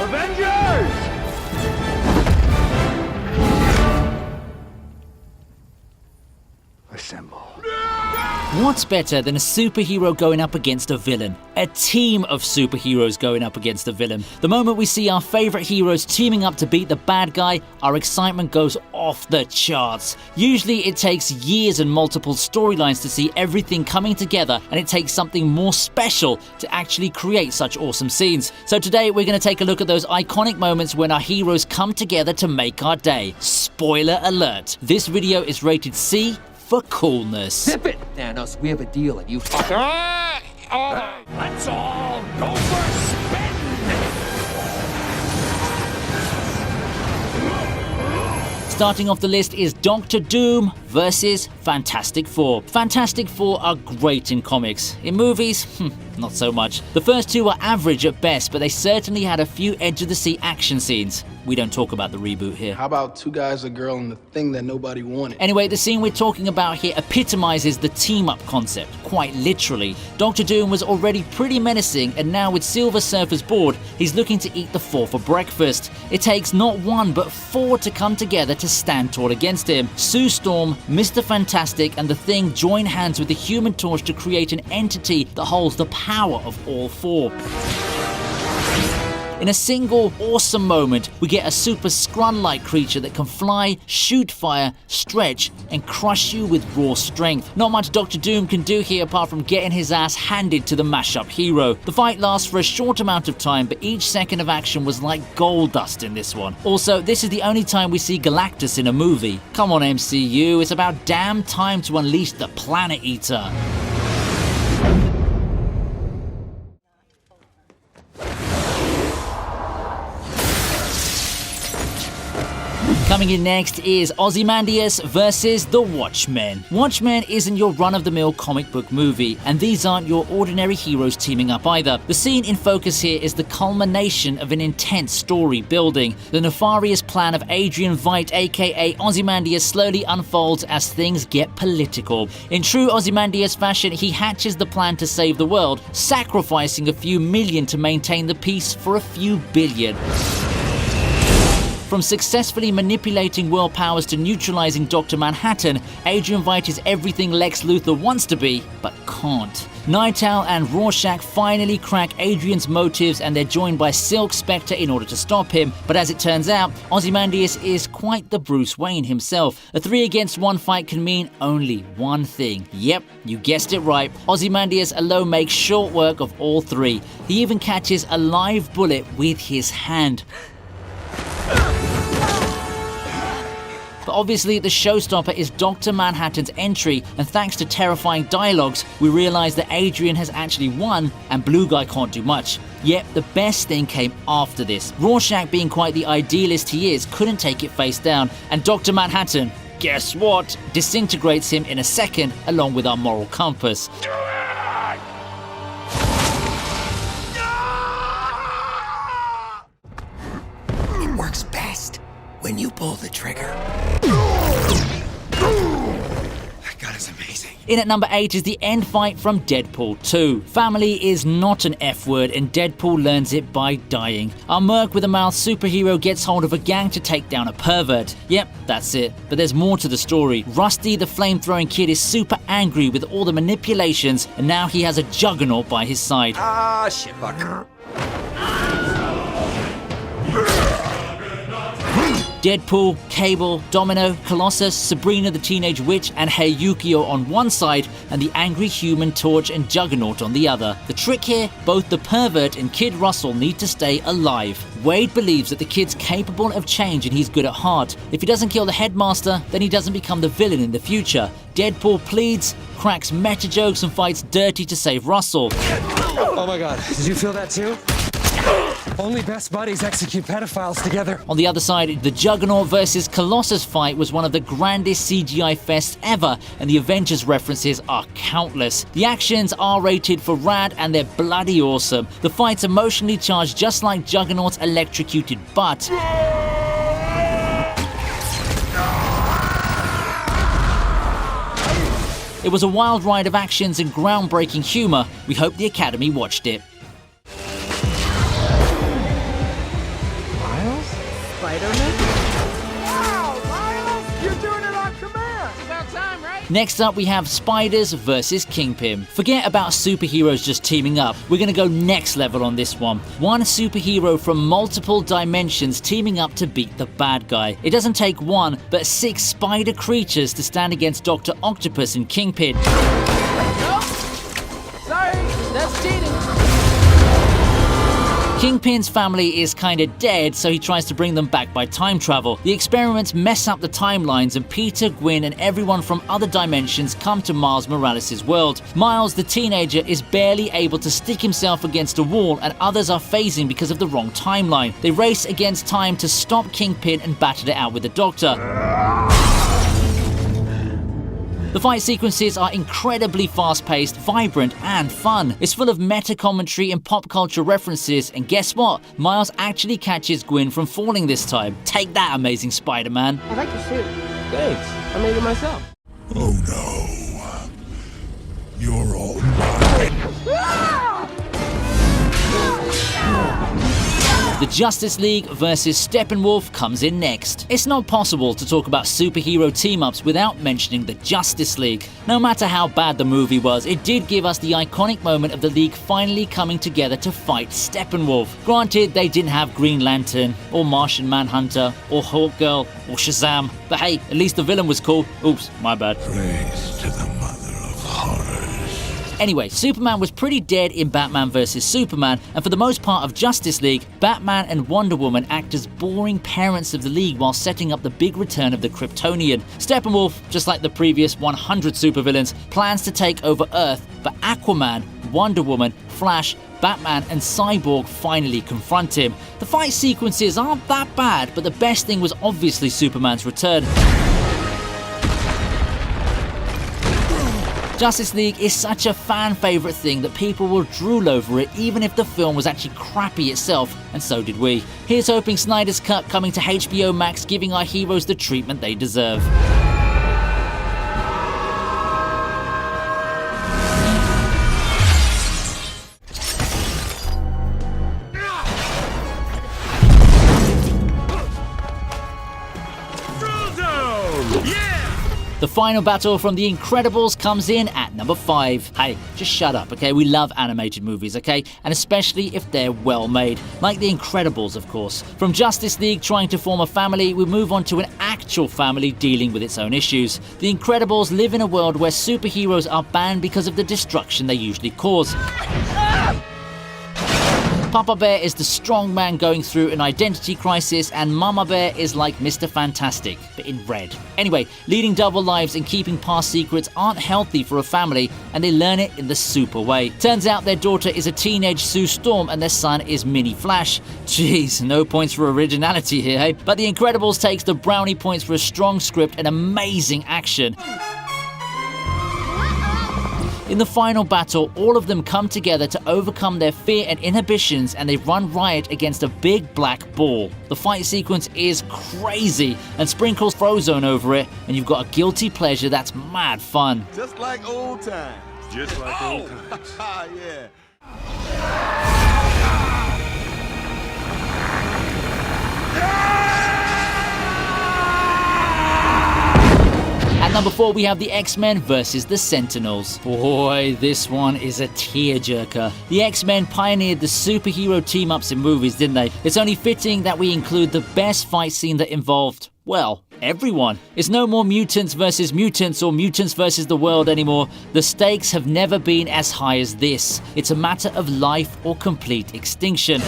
Avengers! Assemble. What's better than a superhero going up against a villain? A team of superheroes going up against a villain. The moment we see our favorite heroes teaming up to beat the bad guy, our excitement goes off the charts. Usually it takes years and multiple storylines to see everything coming together, and it takes something more special to actually create such awesome scenes. So today we're going to take a look at those iconic moments when our heroes come together to make our day. Spoiler alert, this video is rated C for coolness. Zip it, Thanos. We have a deal, and you. Let's all go for a spin! Starting off the list is Doctor Doom versus Fantastic Four. Fantastic Four are great in comics. In movies, not so much. The first two are average at best, but they certainly had a few edge-of-the-seat action scenes. We don't talk about the reboot here. How about two guys, a girl, and the thing that nobody wanted? Anyway, the scene we're talking about here epitomizes the team-up concept, quite literally. Doctor Doom was already pretty menacing, and now with Silver Surfer's board, he's looking to eat the four for breakfast. It takes not one, but four to come together to stand tall against him. Sue Storm, Mr. Fantastic, and the Thing join hands with the Human Torch to create an entity that holds the power of all four. In a single awesome moment, we get a super Skrun-like creature that can fly, shoot fire, stretch, and crush you with raw strength. Not much Doctor Doom can do here apart from getting his ass handed to the mashup hero. The fight lasts for a short amount of time, but each second of action was like gold dust in this one. Also, this is the only time we see Galactus in a movie. Come on MCU, it's about damn time to unleash the Planet Eater. Coming in next is Ozymandias versus the Watchmen. Watchmen isn't your run-of-the-mill comic book movie, and these aren't your ordinary heroes teaming up either. The scene in focus here is the culmination of an intense story building. The nefarious plan of Adrian Veidt, aka Ozymandias, slowly unfolds as things get political. In true Ozymandias fashion, he hatches the plan to save the world, sacrificing a few million to maintain the peace for a few billion. From successfully manipulating world powers to neutralizing Dr. Manhattan, Adrian Veidt is everything Lex Luthor wants to be, but can't. Night Owl and Rorschach finally crack Adrian's motives, and they're joined by Silk Spectre in order to stop him, but as it turns out, Ozymandias is quite the Bruce Wayne himself. A 3-against-1 fight can mean only one thing. Yep, you guessed it right. Ozymandias alone makes short work of all three. He even catches a live bullet with his hand. But obviously the showstopper is Dr. Manhattan's entry, and thanks to terrifying dialogues, we realize that Adrian has actually won and Blue Guy can't do much. Yet the best thing came after this. Rorschach, being quite the idealist he is, couldn't take it face down, and Dr. Manhattan, guess what, disintegrates him in a second along with our moral compass. It works best when you pull the trigger. That gun is amazing. In at number 8 is the end fight from Deadpool 2. Family is not an F word, and Deadpool learns it by dying. Our merc with a mouth superhero gets hold of a gang to take down a pervert. Yep, that's it. But there's more to the story. Rusty, the flame-throwing kid, is super angry with all the manipulations, and now he has a juggernaut by his side. Ah, shitfucker. Deadpool, Cable, Domino, Colossus, Sabrina the Teenage Witch, and Hey Yukio on one side, and the angry Human Torch and Juggernaut on the other. The trick here, both the pervert and Kid Russell need to stay alive. Wade believes that the kid's capable of change and he's good at heart. If he doesn't kill the headmaster, then he doesn't become the villain in the future. Deadpool pleads, cracks meta jokes, and fights dirty to save Russell. Oh my god, did you feel that too? Only best buddies execute pedophiles together. On the other side, the Juggernaut versus Colossus fight was one of the grandest CGI fests ever, and the Avengers references are countless. The actions are rated for rad, and they're bloody awesome. The fight's emotionally charged just like Juggernaut's electrocuted butt. It was a wild ride of actions and groundbreaking humor. We hope the Academy watched it. Spider-Man? Next up, we have Spiders versus Kingpin. Forget about superheroes just teaming up. We're gonna go next level on this one. One superhero from multiple dimensions teaming up to beat the bad guy. It doesn't take one, but 6 spider creatures to stand against Dr. Octopus and Kingpin. Nope. Sorry, that's cheating. Kingpin's family is kinda dead, so he tries to bring them back by time travel. The experiments mess up the timelines, and Peter, Gwen, and everyone from other dimensions come to Miles Morales' world. Miles, the teenager, is barely able to stick himself against a wall, and others are phasing because of the wrong timeline. They race against time to stop Kingpin and battle it out with the Doctor. The fight sequences are incredibly fast-paced, vibrant, and fun. It's full of meta-commentary and pop culture references, and guess what? Miles actually catches Gwen from falling this time. Take that, Amazing Spider-Man. I like your suit. Thanks. I made it myself. Oh no. You're all mine. The Justice League versus Steppenwolf comes in next. It's not possible to talk about superhero team-ups without mentioning the Justice League. No matter how bad the movie was, it did give us the iconic moment of the League finally coming together to fight Steppenwolf. Granted, they didn't have Green Lantern, or Martian Manhunter, or Hawkgirl, or Shazam, but hey, at least the villain was cool. Oops, my bad. Praise to the mother of horrors. Anyway, Superman was pretty dead in Batman vs Superman, and for the most part of Justice League, Batman and Wonder Woman act as boring parents of the League while setting up the big return of the Kryptonian. Steppenwolf, just like the previous 100 supervillains, plans to take over Earth, but Aquaman, Wonder Woman, Flash, Batman and Cyborg finally confront him. The fight sequences aren't that bad, but the best thing was obviously Superman's return. Justice League is such a fan favourite thing that people will drool over it even if the film was actually crappy itself, and so did we. Here's hoping Snyder's Cut coming to HBO Max, giving our heroes the treatment they deserve. The final battle from The Incredibles comes in at number 5. Hey, just shut up, okay? We love animated movies, okay? And especially if they're well made. Like The Incredibles, of course. From Justice League trying to form a family, we move on to an actual family dealing with its own issues. The Incredibles live in a world where superheroes are banned because of the destruction they usually cause. Papa Bear is the strong man going through an identity crisis, and Mama Bear is like Mr. Fantastic, but in red. Anyway, leading double lives and keeping past secrets aren't healthy for a family, and they learn it in the super way. Turns out their daughter is a teenage Sue Storm, and their son is Mini Flash. Jeez, no points for originality here, hey? But The Incredibles takes the brownie points for a strong script and amazing action. In the final battle, all of them come together to overcome their fear and inhibitions, and they run riot against a big black ball. The fight sequence is crazy and sprinkles Frozone over it, and you've got a guilty pleasure that's mad fun. Just like old times. Just like old times. Yeah. At number 4, we have the X-Men versus the Sentinels. Boy, this one is a tearjerker. The X-Men pioneered the superhero team-ups in movies, didn't they? It's only fitting that we include the best fight scene that involved, well, everyone. It's no more mutants versus mutants or mutants versus the world anymore. The stakes have never been as high as this. It's a matter of life or complete extinction.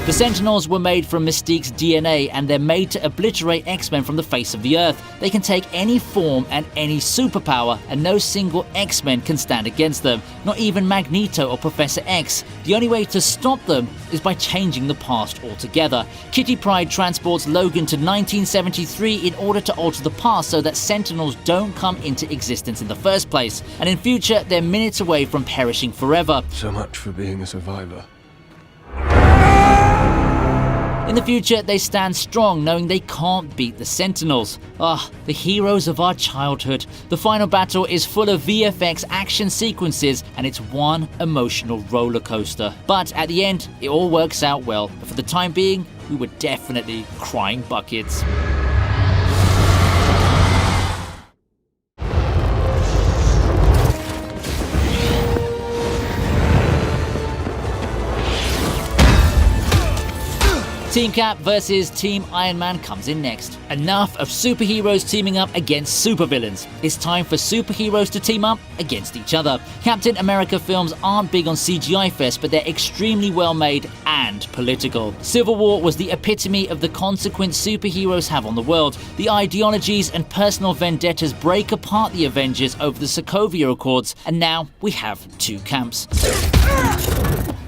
The Sentinels were made from Mystique's DNA, and they're made to obliterate X-Men from the face of the Earth. They can take any form and any superpower, and no single X-Men can stand against them, not even Magneto or Professor X. The only way to stop them is by changing the past altogether. Kitty Pryde transports Logan to 1973 in order to alter the past so that Sentinels don't come into existence in the first place, and in future they're minutes away from perishing forever. So much for being a survivor. In the future, they stand strong knowing they can't beat the Sentinels. The heroes of our childhood. The final battle is full of VFX action sequences and it's one emotional roller coaster. But at the end, it all works out well. But for the time being, we were definitely crying buckets. Team Cap versus Team Iron Man comes in next. Enough of superheroes teaming up against supervillains. It's time for superheroes to team up against each other. Captain America films aren't big on CGI fest, but they're extremely well made and political. Civil War was the epitome of the consequence superheroes have on the world. The ideologies and personal vendettas break apart the Avengers over the Sokovia Accords, and now we have two camps.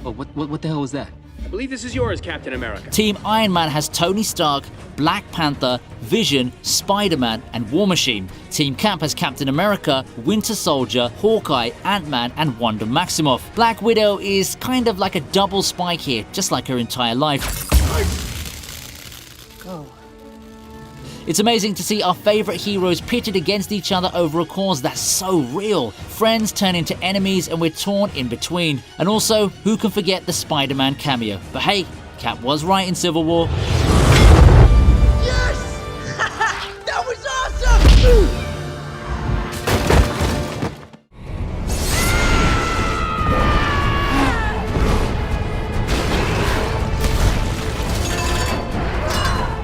Oh, what the hell was that? I believe this is yours, Captain America. Team Iron Man has Tony Stark, Black Panther, Vision, Spider-Man, and War Machine. Team Cap has Captain America, Winter Soldier, Hawkeye, Ant-Man, and Wanda Maximoff. Black Widow is kind of like a double spike here, just like her entire life. Go. It's amazing to see our favourite heroes pitted against each other over a cause that's so real. Friends turn into enemies and we're torn in between. And also, who can forget the Spider-Man cameo? But hey, Cap was right in Civil War. Yes! That was awesome!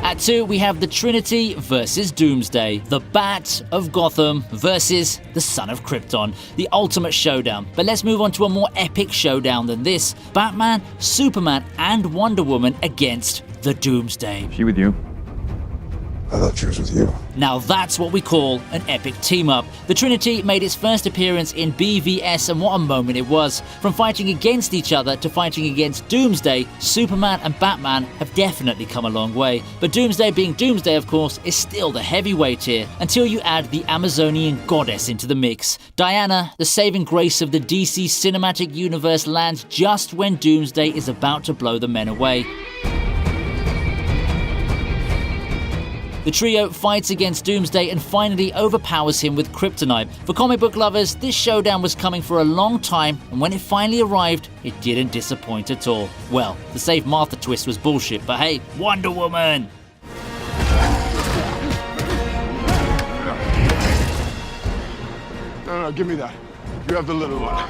At 2, we have the Trinity versus Doomsday. The Bat of Gotham versus the Son of Krypton. The ultimate showdown. But let's move on to a more epic showdown than this. Batman, Superman, and Wonder Woman against the Doomsday. She with you? I thought she was with you. Now that's what we call an epic team-up. The Trinity made its first appearance in BVS, and what a moment it was. From fighting against each other to fighting against Doomsday, Superman and Batman have definitely come a long way. But Doomsday being Doomsday, of course, is still the heavyweight here, until you add the Amazonian goddess into the mix. Diana, the saving grace of the DC cinematic universe, lands just when Doomsday is about to blow the men away. The trio fights against Doomsday and finally overpowers him with kryptonite. For comic book lovers, this showdown was coming for a long time, and when it finally arrived, it didn't disappoint at all. Well, the Save Martha twist was bullshit, but hey, Wonder Woman! No, give me that. You have the little one.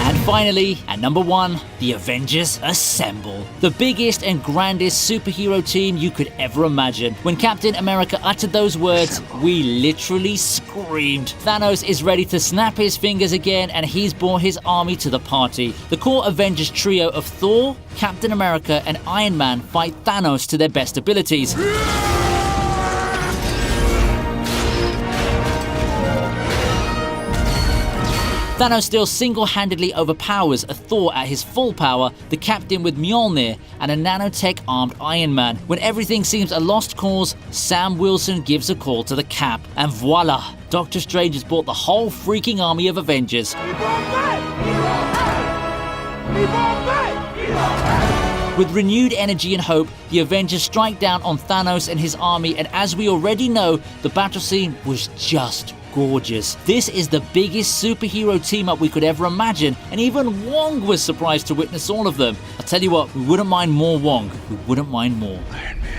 And finally, at number 1, the Avengers assemble. The biggest and grandest superhero team you could ever imagine. When Captain America uttered those words, we literally screamed. Thanos is ready to snap his fingers again, and he's brought his army to the party. The core Avengers trio of Thor, Captain America, and Iron Man fight Thanos to their best abilities. Thanos still single-handedly overpowers a Thor at his full power, the Captain with Mjolnir, and a nanotech-armed Iron Man. When everything seems a lost cause, Sam Wilson gives a call to the Cap, and voila! Doctor Strange has brought the whole freaking army of Avengers. With renewed energy and hope, the Avengers strike down on Thanos and his army, and as we already know, the battle scene was just gorgeous. This is the biggest superhero team-up we could ever imagine, and even Wong was surprised to witness all of them. I'll tell you what, we wouldn't mind more Wong. We wouldn't mind more. Iron Man.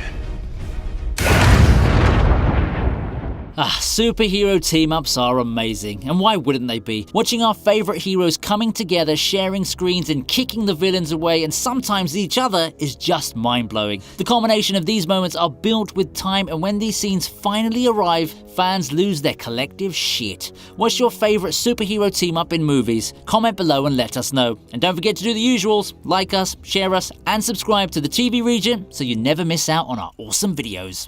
Superhero team-ups are amazing, and why wouldn't they be? Watching our favourite heroes coming together, sharing screens and kicking the villains away, and sometimes each other, is just mind-blowing. The combination of these moments are built with time, and when these scenes finally arrive, fans lose their collective shit. What's your favourite superhero team-up in movies? Comment below and let us know. And don't forget to do the usuals, like us, share us, and subscribe to the TV Regent so you never miss out on our awesome videos.